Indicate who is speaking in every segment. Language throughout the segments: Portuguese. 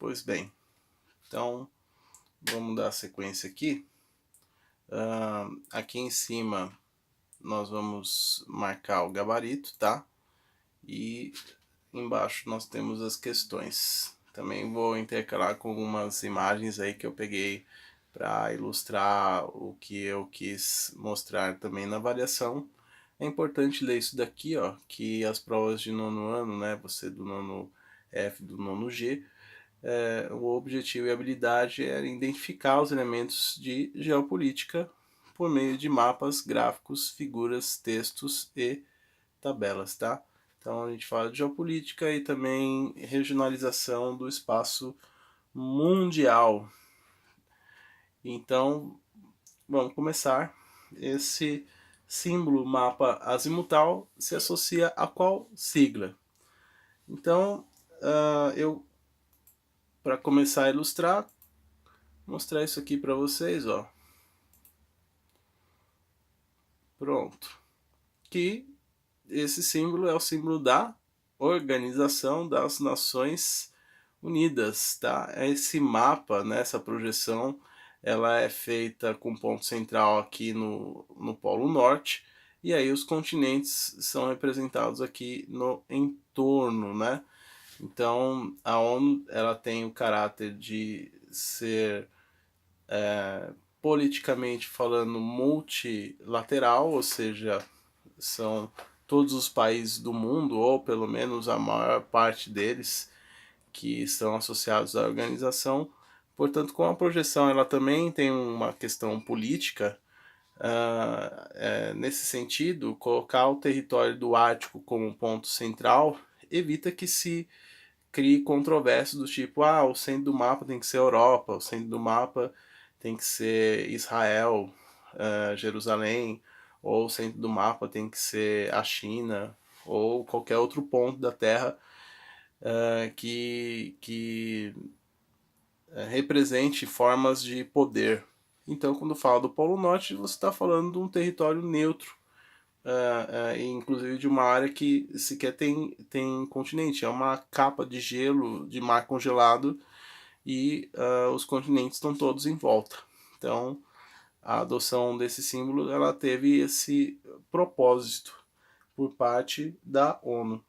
Speaker 1: Pois bem, então vamos dar sequência aqui. Aqui em cima nós vamos marcar o gabarito, tá? E embaixo nós temos as questões. Também vou intercalar com algumas imagens aí que eu peguei para ilustrar o que eu quis mostrar também na avaliação. É importante ler isso daqui, ó, que as provas de nono ano, né, você do nono F, do nono G, o objetivo e a habilidade era identificar os elementos de geopolítica por meio de mapas, gráficos, figuras, textos e tabelas, tá? Então a gente fala de geopolítica e também regionalização do espaço mundial. Então, vamos começar. Esse símbolo mapa azimutal se associa a qual sigla? Então, eu, para começar a ilustrar, mostrar isso aqui para vocês, ó. Pronto. Que esse símbolo é o símbolo da Organização das Nações Unidas, tá? Esse mapa, né, essa projeção, ela é feita com ponto central aqui no Polo Norte, e aí os continentes são representados aqui no entorno, né? Então, a ONU, ela tem o caráter de ser politicamente falando multilateral, ou seja, são todos os países do mundo, ou pelo menos a maior parte deles, que estão associados à organização. Portanto, com a projeção, ela também tem uma questão política. Nesse sentido, colocar o território do Ártico como ponto central evita que se crie controvérsias do tipo, o centro do mapa tem que ser Europa, o centro do mapa tem que ser Israel, Jerusalém, ou o centro do mapa tem que ser a China, ou qualquer outro ponto da Terra que represente formas de poder. Então, quando fala do Polo Norte, você está falando de um território neutro, inclusive de uma área que sequer tem continente. É uma capa de gelo, de mar congelado, e os continentes estão todos em volta. Então, a adoção desse símbolo ela teve esse propósito por parte da ONU.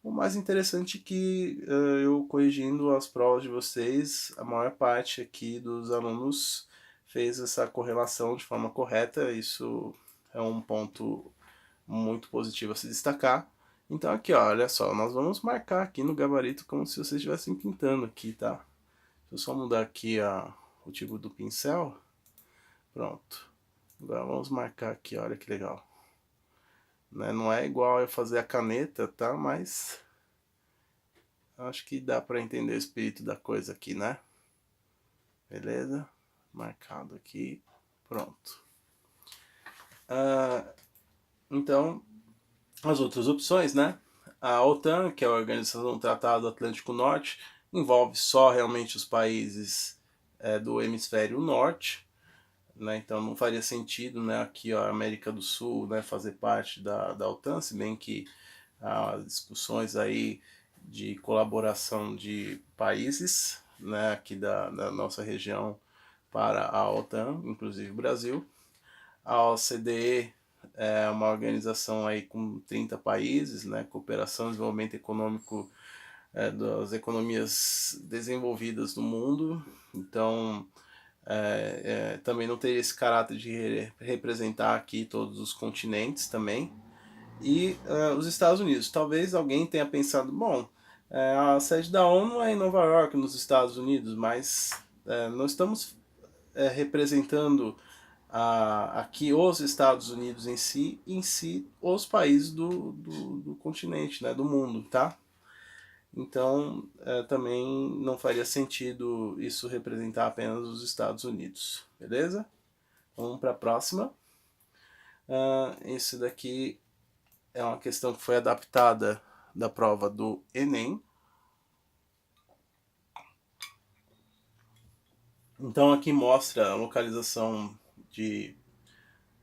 Speaker 1: O mais interessante é que eu corrigindo as provas de vocês, a maior parte aqui dos alunos fez essa correlação de forma correta, isso é um ponto muito positivo a se destacar. Então aqui, ó, olha só, nós vamos marcar aqui no gabarito como se vocês estivessem pintando aqui, tá? Deixa eu só mudar aqui o tipo do pincel. Pronto. Agora vamos marcar aqui, olha que legal. Né? Não é igual eu fazer a caneta, tá? Mas acho que dá para entender o espírito da coisa aqui, né? Beleza? Marcado aqui. Pronto. Então, as outras opções, né? A OTAN, que é a Organização do Tratado Atlântico Norte, envolve só realmente os países do hemisfério norte, né? Então não faria sentido, né, aqui ó, a América do Sul, né, fazer parte da OTAN, se bem que há discussões aí de colaboração de países, né, aqui da nossa região para a OTAN, inclusive o Brasil. A OCDE é uma organização aí com 30 países, né, Cooperação e Desenvolvimento Econômico das economias desenvolvidas do mundo. Então, também não teria esse caráter de representar aqui todos os continentes também. E os Estados Unidos. Talvez alguém tenha pensado, bom, a sede da ONU é em Nova York, nos Estados Unidos, mas não estamos representando aqui os Estados Unidos em si os países do continente, né, do mundo, tá? Então, também não faria sentido isso representar apenas os Estados Unidos, beleza? Vamos para a próxima. Esse daqui é uma questão que foi adaptada da prova do Enem. Então aqui mostra a localização de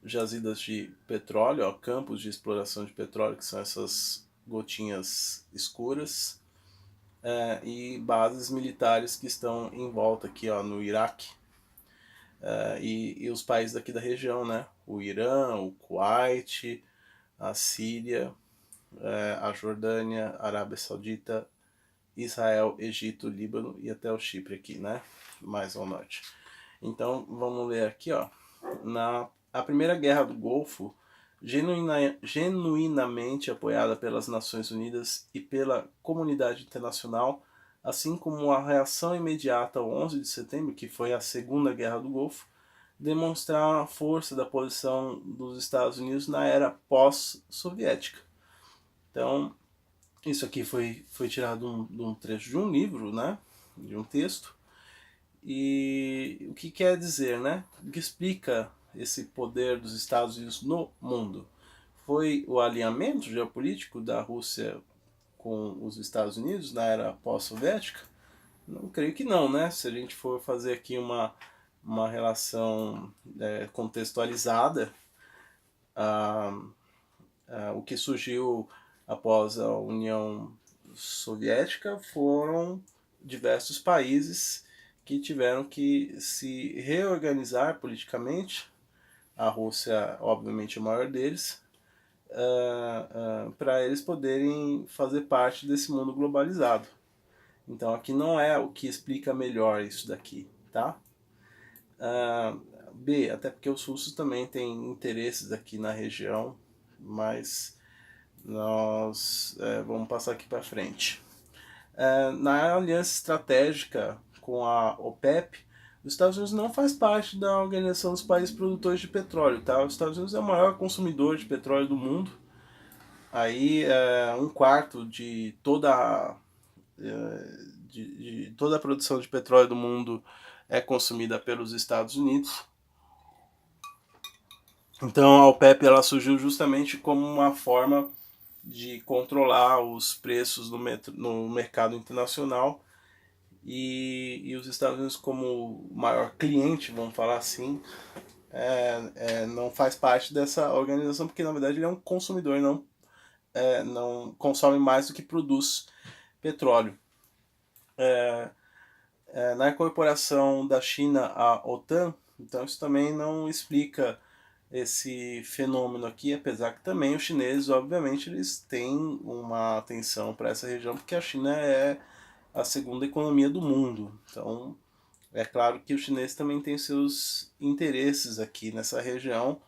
Speaker 1: jazidas de petróleo, ó, campos de exploração de petróleo, que são essas gotinhas escuras. e bases militares que estão em volta aqui, ó, no Iraque, e os países daqui da região, né? O Irã, o Kuwait, a Síria, a Jordânia, a Arábia Saudita, Israel, Egito, Líbano e até o Chipre aqui, né? Mais ao norte. Então vamos ler aqui, ó. A Primeira Guerra do Golfo, genuinamente apoiada pelas Nações Unidas e pela comunidade internacional, assim como a reação imediata ao 11 de setembro, que foi a Segunda Guerra do Golfo, demonstraram a força da posição dos Estados Unidos na era pós-soviética. Então, isso aqui foi tirado de um trecho de um livro, né? De um texto. E o que quer dizer, né? O que explica esse poder dos Estados Unidos no mundo? Foi o alinhamento geopolítico da Rússia com os Estados Unidos na era pós-soviética? Não creio que não, né? Se a gente for fazer aqui uma relação contextualizada, o que surgiu após a União Soviética foram diversos países que tiveram que se reorganizar politicamente, a Rússia obviamente o maior deles, para eles poderem fazer parte desse mundo globalizado. Então aqui não é o que explica melhor isso daqui, tá? B, até porque os russos também têm interesses aqui na região, mas nós vamos passar aqui para frente. Na aliança estratégica com a OPEP, os Estados Unidos não faz parte da Organização dos Países Produtores de Petróleo, tá? Os Estados Unidos é o maior consumidor de petróleo do mundo. Aí um quarto de toda de toda a produção de petróleo do mundo é consumida pelos Estados Unidos. Então a OPEP ela surgiu justamente como uma forma de controlar os preços no mercado internacional e os Estados Unidos como maior cliente, vamos falar assim, não faz parte dessa organização porque na verdade ele é um consumidor, não consome mais do que produz petróleo. Na incorporação da China à OTAN, então isso também não explica esse fenômeno aqui, apesar que também os chineses, obviamente, eles têm uma atenção para essa região, porque a China é a segunda economia do mundo. Então, é claro que os chineses também têm seus interesses aqui nessa região,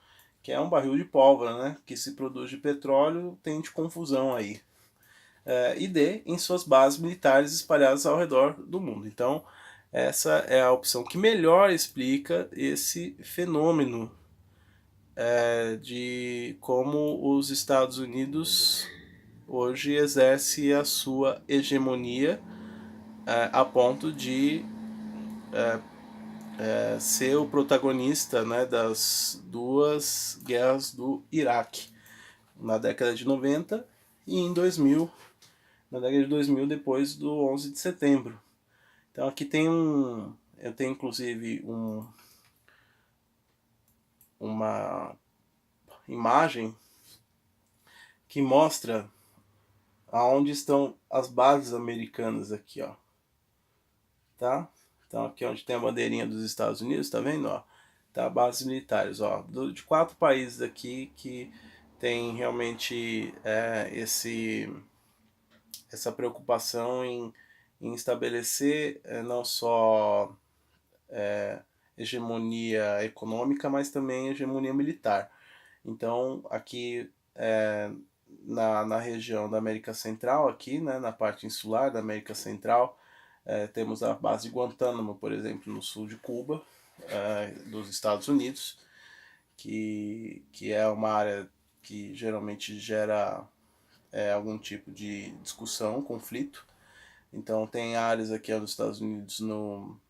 Speaker 1: que é um barril de pólvora, né? Que se produz de petróleo, tem de confusão aí. E D, em suas bases militares espalhadas ao redor do mundo. Então, essa é a opção que melhor explica esse fenômeno de como os Estados Unidos hoje exerce a sua hegemonia a ponto de ser o protagonista, né, das duas guerras do Iraque, na década de 90 e em 2000, na década de 2000 depois do 11 de setembro. Então aqui tem eu tenho inclusive uma imagem que mostra aonde estão as bases americanas aqui, ó. Tá? Então aqui onde tem a bandeirinha dos Estados Unidos, tá vendo, ó? Tá, bases militares, ó, de 4 países aqui que tem realmente essa preocupação em estabelecer não só hegemonia econômica, mas também hegemonia militar. Então aqui na região da América Central, aqui, né, na parte insular da América Central, temos a base de Guantánamo, por exemplo, no sul de Cuba, dos Estados Unidos, que é uma área que geralmente gera algum tipo de discussão, conflito. Então tem áreas aqui nos Estados Unidos no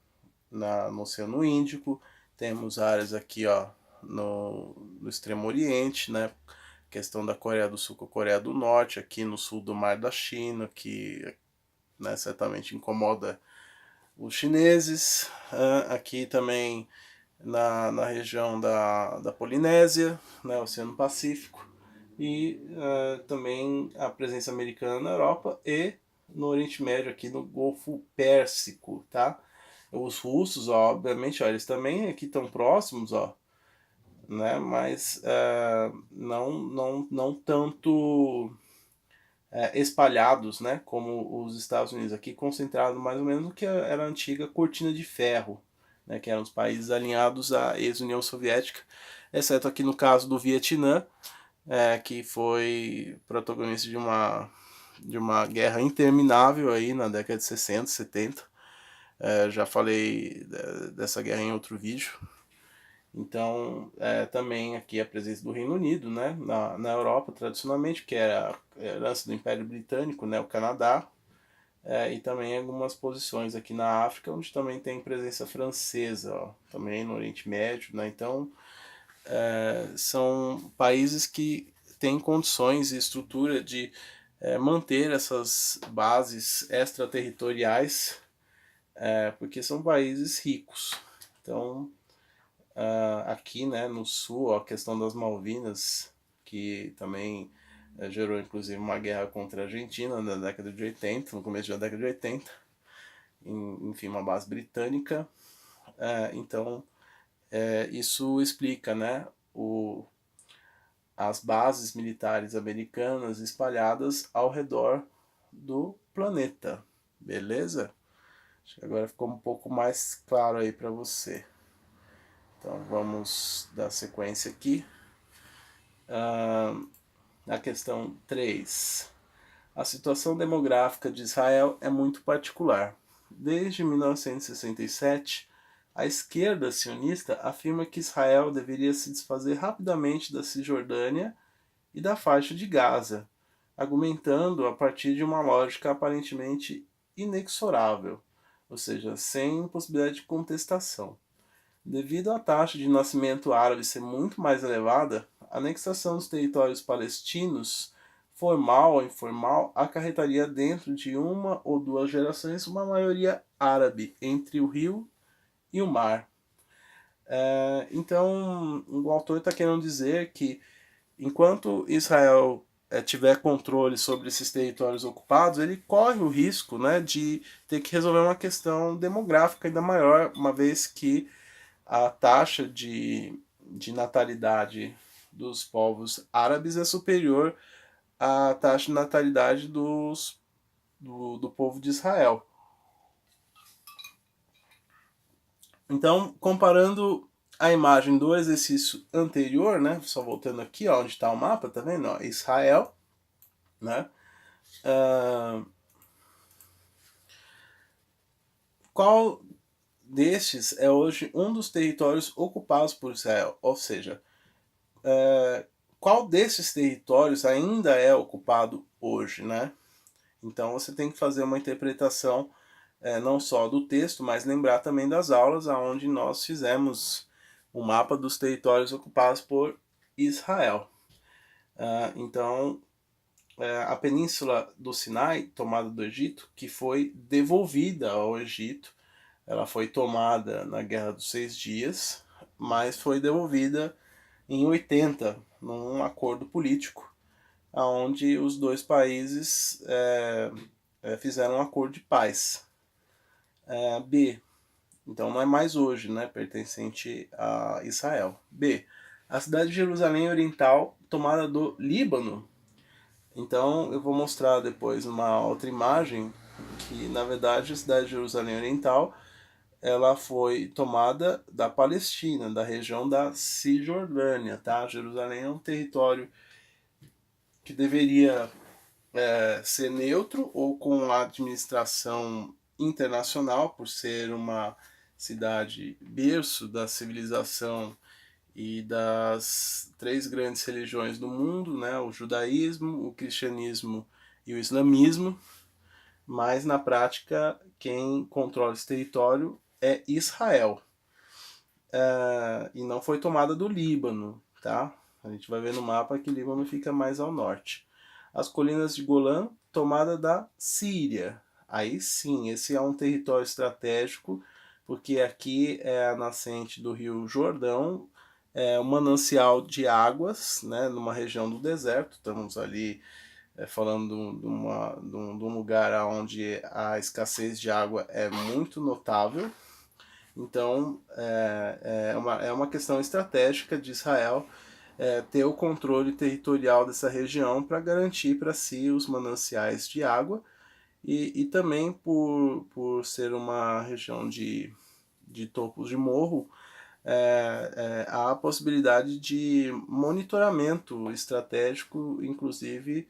Speaker 1: Oceano Índico, temos áreas aqui no Extremo Oriente, né? Questão da Coreia do Sul com a Coreia do Norte, aqui no sul do Mar da China, que certamente incomoda os chineses. Aqui também na região da Polinésia, né, Oceano Pacífico, e também a presença americana na Europa e no Oriente Médio, aqui no Golfo Pérsico, tá? Os russos, ó, obviamente, ó, eles também aqui estão próximos, ó, né? Mas não tanto espalhados, né? Como os Estados Unidos, aqui concentrado mais ou menos no que era a antiga cortina de ferro, né? Que eram os países alinhados à ex-União Soviética, exceto aqui no caso do Vietnã, que foi protagonista de uma guerra interminável aí na década de 60, 70. Já falei dessa guerra em outro vídeo. Então, também aqui a presença do Reino Unido, né, na Europa, tradicionalmente, que era a herança do Império Britânico, né, o Canadá, e também algumas posições aqui na África, onde também tem presença francesa, ó, também no Oriente Médio, né, então são países que têm condições e estrutura de manter essas bases extraterritoriais, porque são países ricos. Então, aqui, né, no sul, ó, a questão das Malvinas, que também gerou inclusive uma guerra contra a Argentina na década de 80, no começo da década de 80, enfim, uma base britânica. Então, isso explica, né, as bases militares americanas espalhadas ao redor do planeta, beleza? Acho que agora ficou um pouco mais claro aí para você. Então vamos dar sequência aqui. Na questão 3. A situação demográfica de Israel é muito particular. Desde 1967, a esquerda sionista afirma que Israel deveria se desfazer rapidamente da Cisjordânia e da faixa de Gaza, argumentando a partir de uma lógica aparentemente inexorável, ou seja, sem possibilidade de contestação. Devido à taxa de nascimento árabe ser muito mais elevada, a anexação dos territórios palestinos, formal ou informal, acarretaria dentro de uma ou duas gerações uma maioria árabe entre o rio e o mar. Então, o autor está querendo dizer que enquanto Israel tiver controle sobre esses territórios ocupados, ele corre o risco, né, de ter que resolver uma questão demográfica ainda maior, uma vez que a taxa de natalidade dos povos árabes é superior à taxa de natalidade do povo de Israel. Então, comparando a imagem do exercício anterior, né, só voltando aqui, ó, onde está o mapa, tá vendo? Ó, Israel, né? Qual destes é hoje um dos territórios ocupados por Israel? Ou seja, qual desses territórios ainda é ocupado hoje, né? Então você tem que fazer uma interpretação não só do texto, mas lembrar também das aulas onde nós fizemos o mapa dos territórios ocupados por Israel. Então, a península do Sinai, tomada do Egito, que foi devolvida ao Egito, ela foi tomada na Guerra dos 6 Dias, mas foi devolvida em 80, num acordo político, onde os dois países fizeram um acordo de paz. B. Então não é mais hoje, né, pertencente a Israel. B. A cidade de Jerusalém Oriental, tomada do Líbano. Então eu vou mostrar depois uma outra imagem que, na verdade, a cidade de Jerusalém Oriental ela foi tomada da Palestina, da região da Cisjordânia, tá? Jerusalém é um território que deveria ser neutro ou com administração internacional, por ser uma cidade berço da civilização e das 3 grandes religiões do mundo, né? O judaísmo, o cristianismo e o islamismo, mas na prática quem controla esse território é Israel. E não foi tomada do Líbano, tá? A gente vai ver no mapa que o Líbano fica mais ao norte. As colinas de Golã, tomada da Síria. Aí sim, esse é um território estratégico, porque aqui é a nascente do rio Jordão, é um manancial de águas, né, numa região do deserto. Estamos ali falando de um lugar onde a escassez de água é muito notável. Então, é uma questão estratégica de Israel ter o controle territorial dessa região para garantir para si os mananciais de água e também por ser uma região de topos de morro, há a possibilidade de monitoramento estratégico, inclusive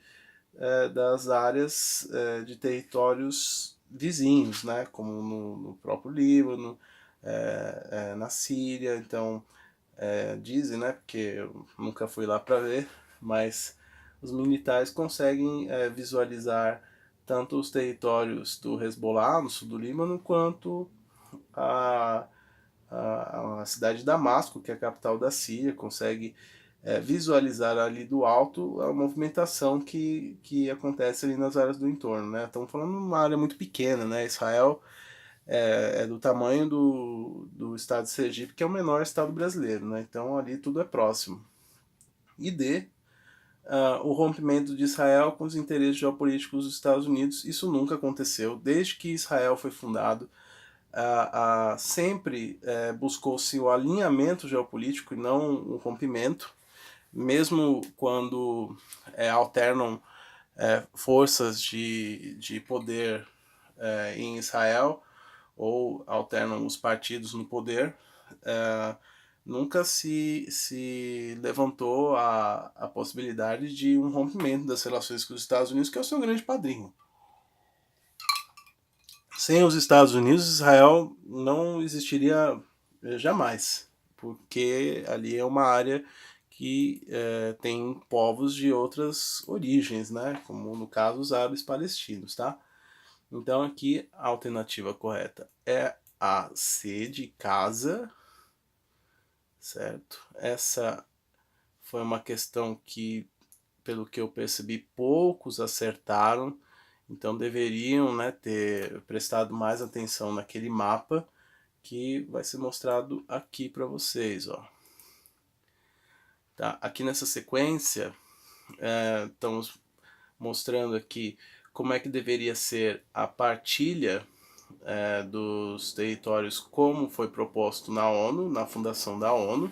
Speaker 1: das áreas de territórios vizinhos, né, como no próprio Líbano, na Síria. Então, dizem, né, porque eu nunca fui lá para ver, mas os militares conseguem visualizar tanto os territórios do Hezbollah, no sul do Líbano, quanto a, a cidade de Damasco, que é a capital da Síria, consegue visualizar ali do alto a movimentação que acontece ali nas áreas do entorno, né? Estamos falando de uma área muito pequena, né? Israel é do tamanho do estado de Sergipe, que é o menor estado brasileiro, né? Então ali tudo é próximo. E o rompimento de Israel com os interesses geopolíticos dos Estados Unidos, isso nunca aconteceu. Desde que Israel foi fundado, sempre buscou-se o alinhamento geopolítico e não o rompimento, mesmo quando alternam forças de poder em Israel, ou alternam os partidos no poder, nunca se levantou a possibilidade de um rompimento das relações com os Estados Unidos, que é o seu grande padrinho. Sem os Estados Unidos, Israel não existiria jamais, porque ali é uma área que tem povos de outras origens, né? Como no caso os árabes palestinos, tá? Então aqui a alternativa correta é a C de casa, certo? Essa foi uma questão que, pelo que eu percebi, poucos acertaram, então deveriam, né, ter prestado mais atenção naquele mapa que vai ser mostrado aqui para vocês, ó. Tá? Aqui nessa sequência, estamos mostrando aqui como é que deveria ser a partilha dos territórios como foi proposto na ONU, na fundação da ONU.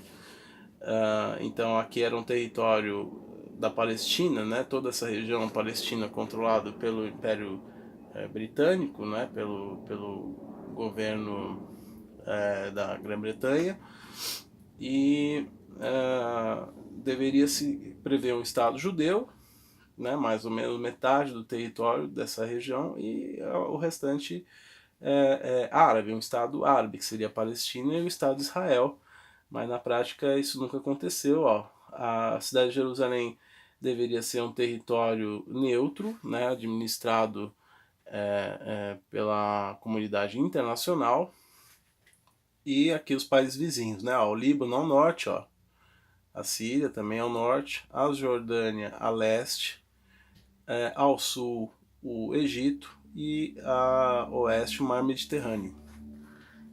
Speaker 1: Então aqui era um território da Palestina, né? Toda essa região palestina controlada pelo Império Britânico, né? Pelo governo da Grã-Bretanha, e deveria se prever um Estado judeu, né? Mais ou menos metade do território dessa região, e o restante árabe, um Estado árabe, que seria a Palestina, e o Estado de Israel. Mas na prática isso nunca aconteceu. Ó. A cidade de Jerusalém deveria ser um território neutro, né, administrado pela comunidade internacional. E aqui os países vizinhos, né? Ó, o Líbano ao norte, ó, a Síria também ao norte, a Jordânia a leste, ao sul o Egito e a oeste o Mar Mediterrâneo.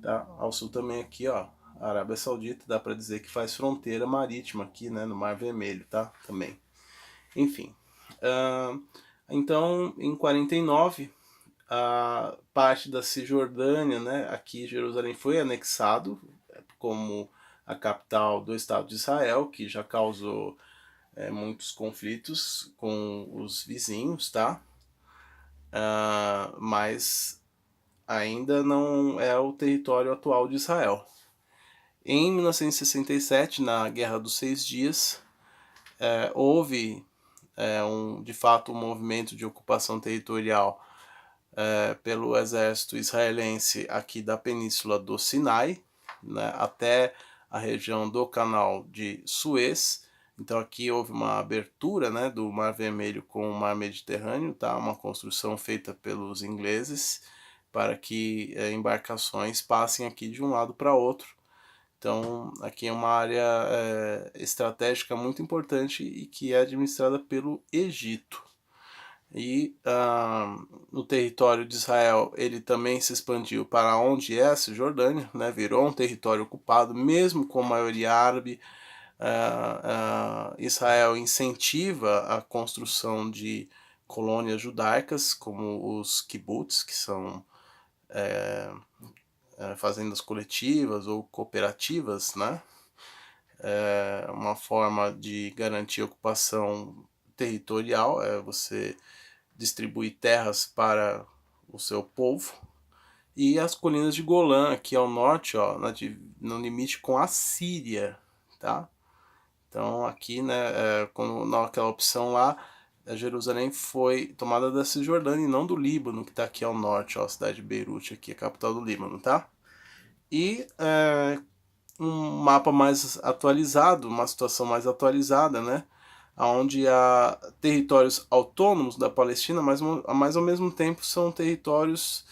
Speaker 1: Tá? Ao sul também aqui, ó, a Arábia Saudita, dá para dizer que faz fronteira marítima aqui, né, no Mar Vermelho, tá? Também. Enfim. Então, em 49, a parte da Cisjordânia, né, aqui Jerusalém foi anexado como a capital do Estado de Israel, que já causou muitos conflitos com os vizinhos, tá? Mas ainda não é o território atual de Israel. Em 1967, na Guerra dos Seis Dias, houve de fato um movimento de ocupação territorial pelo exército israelense aqui da península do Sinai, né, até a região do canal de Suez. Então aqui houve uma abertura, né, do Mar Vermelho com o Mar Mediterrâneo, tá? Uma construção feita pelos ingleses para que embarcações passem aqui de um lado para outro. Então aqui é uma área estratégica muito importante e que é administrada pelo Egito. E no território de Israel ele também se expandiu para onde é a Cisjordânia, né? Virou um território ocupado, mesmo com maioria árabe. Israel incentiva a construção de colônias judaicas, como os kibbutz, que são fazendas coletivas ou cooperativas, né? Uma forma de garantir ocupação territorial, é você distribuir terras para o seu povo. E as colinas de Golã, aqui ao norte, ó, no limite com a Síria, tá? Então aqui, né, quando naquela opção lá, Jerusalém foi tomada da Cisjordânia e não do Líbano, que está aqui ao norte, ó, a cidade de Beirute, aqui, a capital do Líbano, tá? E um mapa mais atualizado, uma situação mais atualizada, né? Onde há territórios autônomos da Palestina, mas ao mesmo tempo são territórios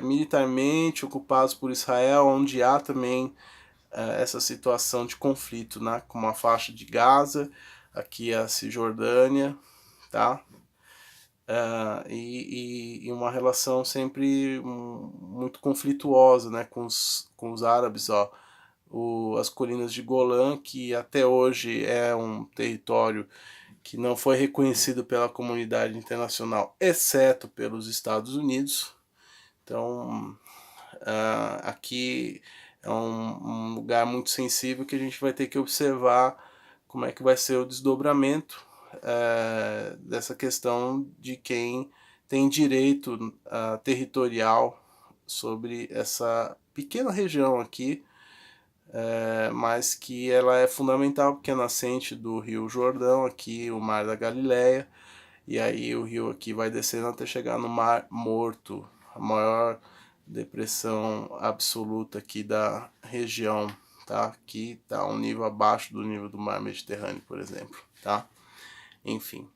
Speaker 1: militarmente ocupados por Israel, onde há também essa situação de conflito, né? Como a faixa de Gaza, aqui a Cisjordânia, tá? E uma relação sempre muito conflituosa, né? Com os árabes, ó. As colinas de Golã, que até hoje é um território que não foi reconhecido pela comunidade internacional, exceto pelos Estados Unidos. Então, aqui é um lugar muito sensível que a gente vai ter que observar como é que vai ser o desdobramento dessa questão de quem tem direito territorial sobre essa pequena região aqui, mas que ela é fundamental porque é nascente do Rio Jordão, aqui o Mar da Galileia, e aí o rio aqui vai descendo até chegar no Mar Morto, a maior depressão absoluta aqui da região, tá? Aqui está um nível abaixo do nível do Mar Mediterrâneo, por exemplo, tá? Enfim,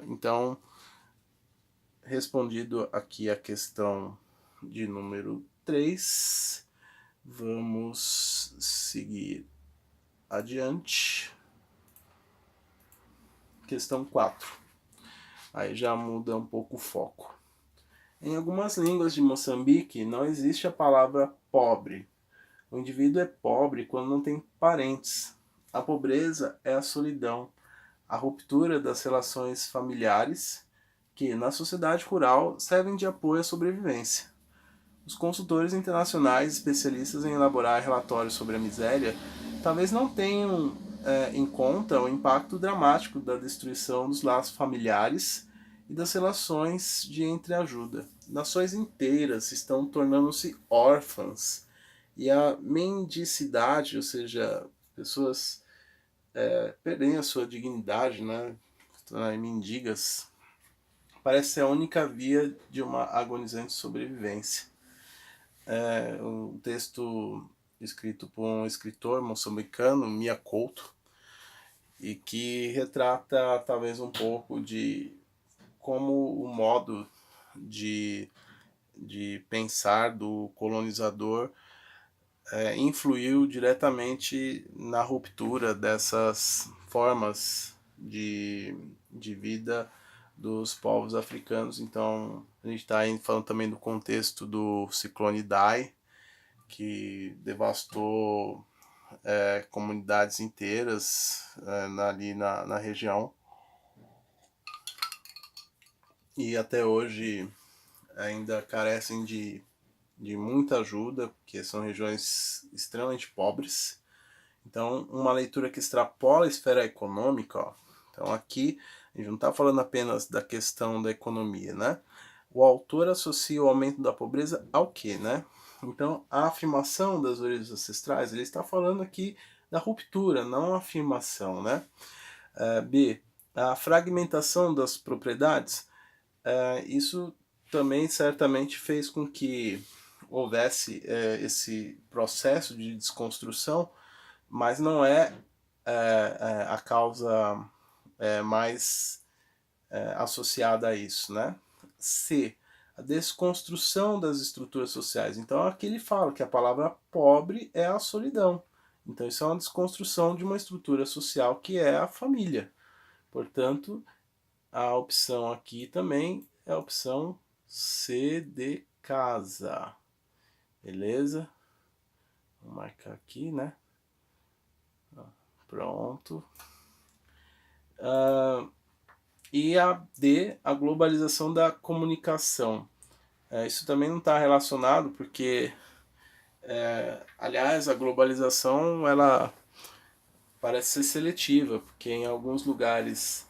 Speaker 1: então, respondido aqui a questão de número 3, vamos seguir adiante. Questão 4. Aí já muda um pouco o foco. Em algumas línguas de Moçambique não existe a palavra pobre. O indivíduo é pobre quando não tem parentes. A pobreza é a solidão, a ruptura das relações familiares, que na sociedade rural servem de apoio à sobrevivência. Os consultores internacionais especialistas em elaborar relatórios sobre a miséria talvez não tenham em conta o impacto dramático da destruição dos laços familiares e das relações de entreajuda. Nações inteiras estão tornando-se órfãs e a mendicidade, ou seja, pessoas perdem a sua dignidade, né, tornarem mendigas, parece ser a única via de uma agonizante sobrevivência. Um texto escrito por um escritor moçambicano, Mia Couto, e que retrata talvez um pouco de como o modo de pensar do colonizador influiu diretamente na ruptura dessas formas de vida dos povos africanos. Então a gente está falando também do contexto do ciclone Idai, que devastou comunidades inteiras ali na região, e até hoje ainda carecem de muita ajuda, porque são regiões extremamente pobres. Então, uma leitura que extrapola a esfera econômica, ó. Então aqui a gente não está falando apenas da questão da economia, né? O autor associa o aumento da pobreza ao quê, né? Então, a afirmação das origens ancestrais, ele está falando aqui da ruptura, não a afirmação, né? B, a fragmentação das propriedades, isso também certamente fez com que houvesse esse processo de desconstrução, mas não é a causa mais associada a isso, né? C, a desconstrução das estruturas sociais. Então aqui ele fala que a palavra pobre é a solidão. Então isso é uma desconstrução de uma estrutura social que é a família. Portanto, a opção aqui também é a opção C de casa. Beleza? Vou marcar aqui, né? Pronto. E a D, a globalização da comunicação. Isso também não está relacionado porque, aliás, a globalização ela parece ser seletiva, porque em alguns lugares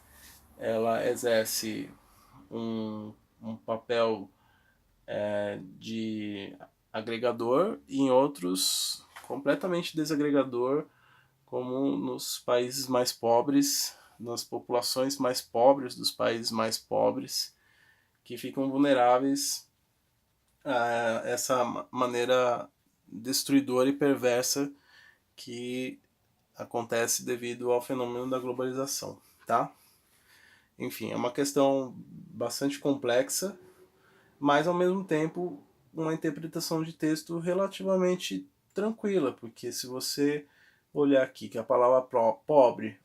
Speaker 1: ela exerce um papel de agregador e em outros completamente desagregador, como nos países mais pobres, nas populações mais pobres dos países mais pobres, que ficam vulneráveis a essa maneira destruidora e perversa que acontece devido ao fenômeno da globalização, tá? Enfim, é uma questão bastante complexa, mas ao mesmo tempo uma interpretação de texto relativamente tranquila, porque se você olhar aqui que a palavra pobre,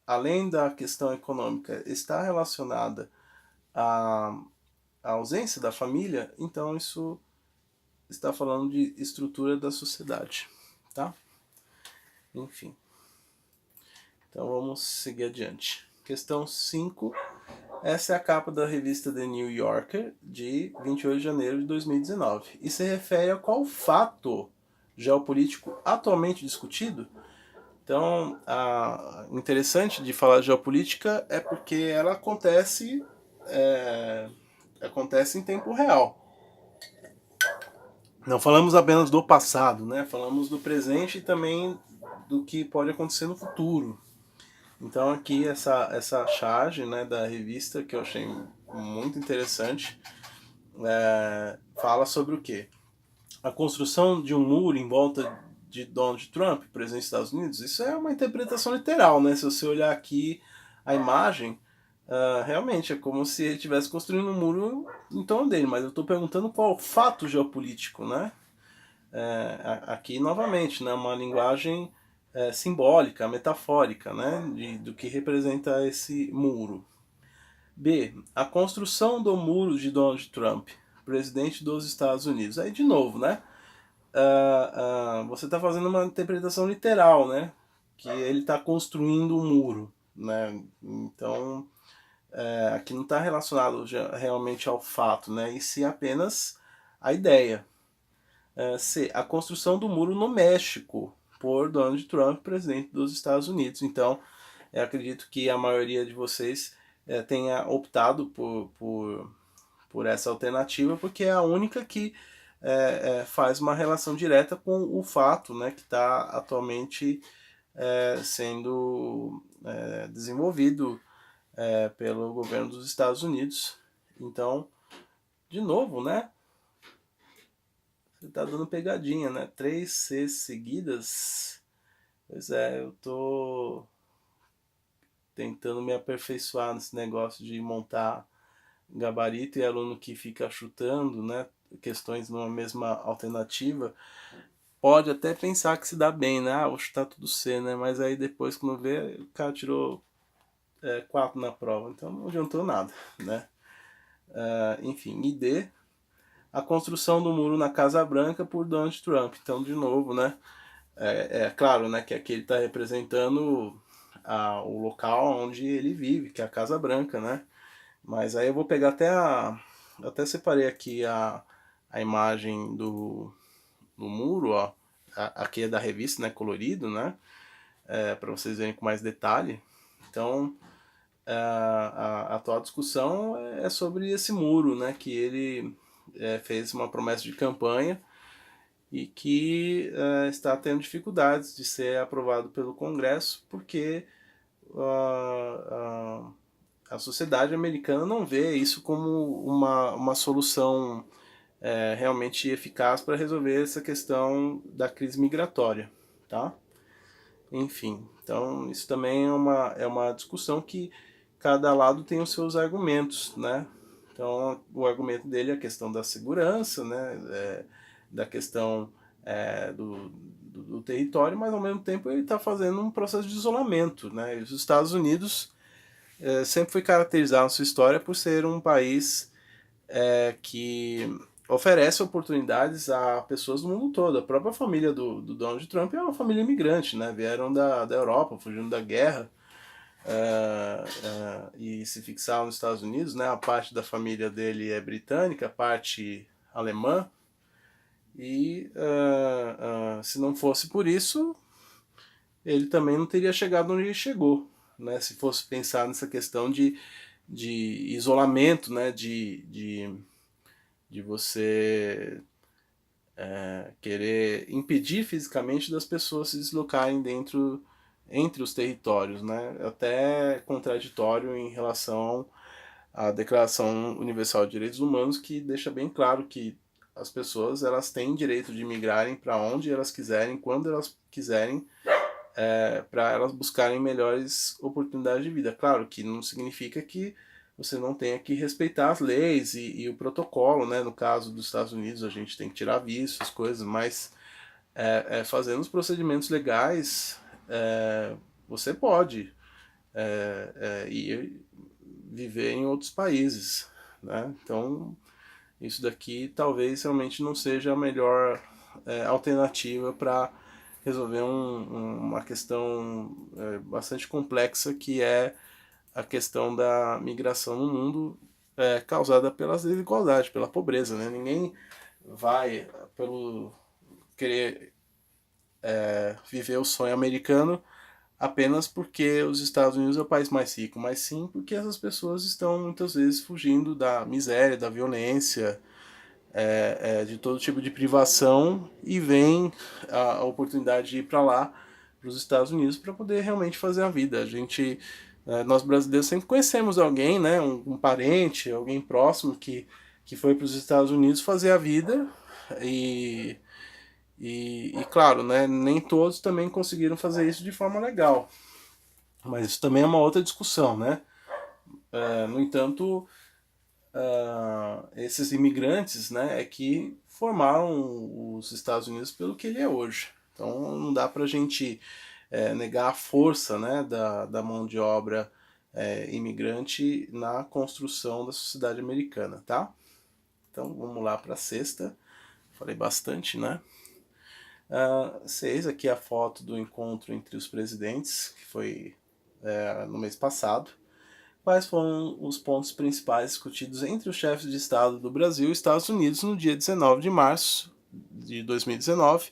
Speaker 1: além da questão econômica, está relacionada à ausência da família, então isso está falando de estrutura da sociedade, tá? Enfim. Então vamos seguir adiante. Questão 5. Essa é a capa da revista The New Yorker de 28 de janeiro de 2019. E se refere a qual fato geopolítico atualmente discutido? Então, interessante de falar de geopolítica é porque ela acontece em tempo real. Não falamos apenas do passado, né? Falamos do presente e também do que pode acontecer no futuro. Então aqui essa charge, né, da revista, que eu achei muito interessante, fala sobre o quê? A construção de um muro em volta de Donald Trump, presidente dos Estados Unidos. Isso é uma interpretação literal, né? Se você olhar aqui a imagem, realmente é como se ele estivesse construindo um muro em torno dele, mas eu estou perguntando qual o fato geopolítico, né? Aqui novamente, né, uma linguagem simbólica, metafórica, né, do que representa esse muro. B. A construção do muro de Donald Trump, presidente dos Estados Unidos. Aí de novo, né? Você está fazendo uma interpretação literal, né? Que ele está construindo um muro, né? Então aqui não está relacionado realmente ao fato, né? E sim apenas a ideia. C. A construção do muro no México por Donald Trump, presidente dos Estados Unidos. Então, eu acredito que a maioria de vocês tenha optado por essa alternativa, porque é a única que faz uma relação direta com o fato, né, que está atualmente sendo desenvolvido pelo governo dos Estados Unidos. Então, de novo, né? Você tá dando pegadinha, né? 3 Cs seguidas. Pois é, eu tô tentando me aperfeiçoar nesse negócio de montar gabarito e aluno que fica chutando, né? Questões numa mesma alternativa. Pode até pensar que se dá bem, né? Vou chutar tudo C, né? Mas aí depois, quando vê, o cara tirou 4 na prova. Então não adiantou nada, né? Enfim, e D, a construção do muro na Casa Branca por Donald Trump. Então, de novo, né? Claro, né, que aqui ele está representando o local onde ele vive, que é a Casa Branca, né? Mas aí eu vou pegar até separei aqui a imagem do muro, ó. Aqui é da revista, né, colorido, né? Para vocês verem com mais detalhe. Então, a atual discussão é sobre esse muro, né? Que ele fez uma promessa de campanha e que está tendo dificuldades de ser aprovado pelo Congresso porque a sociedade americana não vê isso como uma solução realmente eficaz para resolver essa questão da crise migratória, tá? Enfim, então isso também é uma discussão que cada lado tem os seus argumentos, né? Então o argumento dele é a questão da segurança, né? Da questão do território, mas ao mesmo tempo ele está fazendo um processo de isolamento, né? E os Estados Unidos sempre foi caracterizado na sua história por ser um país que oferece oportunidades a pessoas do mundo todo. A própria família do Donald Trump é uma família imigrante, né? Vieram da Europa, fugindo da guerra. e se fixar nos Estados Unidos, né? A parte da família dele é britânica, a parte alemã, e se não fosse por isso, ele também não teria chegado onde ele chegou, né? Se fosse pensar nessa questão de isolamento, né? De você querer impedir fisicamente das pessoas se deslocarem entre os territórios, né? Até contraditório em relação à Declaração Universal de Direitos Humanos, que deixa bem claro que as pessoas elas têm direito de migrarem para onde elas quiserem, quando elas quiserem, para elas buscarem melhores oportunidades de vida. Claro que não significa que você não tenha que respeitar as leis e o protocolo, né? No caso dos Estados Unidos, a gente tem que tirar visto, as coisas, mas fazendo os procedimentos legais, você pode ir viver em outros países, né? Então, isso daqui talvez realmente não seja a melhor alternativa para resolver uma questão bastante complexa, que é a questão da migração no mundo causada pelas desigualdades, pela pobreza, né? Ninguém vai pelo querer viver o sonho americano apenas porque os Estados Unidos é o país mais rico, mas sim porque essas pessoas estão muitas vezes fugindo da miséria, da violência, de todo tipo de privação, e vem a oportunidade de ir para lá, para os Estados Unidos, para poder realmente fazer a vida. A gente, nós brasileiros sempre conhecemos alguém, né, um parente, alguém próximo que foi para os Estados Unidos fazer a vida, e, e claro, né, nem todos também conseguiram fazer isso de forma legal. Mas isso também é uma outra discussão, né? No entanto, esses imigrantes, né, é que formaram os Estados Unidos pelo que ele é hoje. Então não dá para a gente negar a força, né, da mão de obra imigrante na construção da sociedade americana, tá? Então vamos lá para a sexta. Falei bastante, né? 6, aqui a foto do encontro entre os presidentes, que foi no mês passado. Quais foram os pontos principais discutidos entre os chefes de Estado do Brasil e Estados Unidos no dia 19 de março de 2019,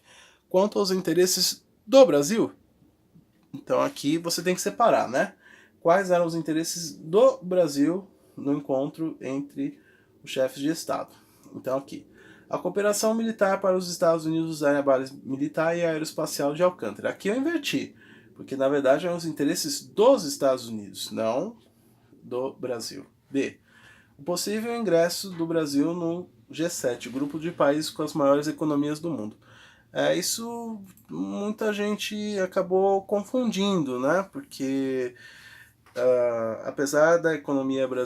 Speaker 1: quanto aos interesses do Brasil? Então aqui você tem que separar, né? Quais eram os interesses do Brasil no encontro entre os chefes de Estado? Então aqui, a cooperação militar para os Estados Unidos usarem a base militar e aeroespacial de Alcântara. Aqui eu inverti, porque na verdade eram os interesses dos Estados Unidos, não do Brasil. B. O possível ingresso do Brasil no G7, grupo de países com as maiores economias do mundo. Isso muita gente acabou confundindo, né? Porque apesar da economia brasileira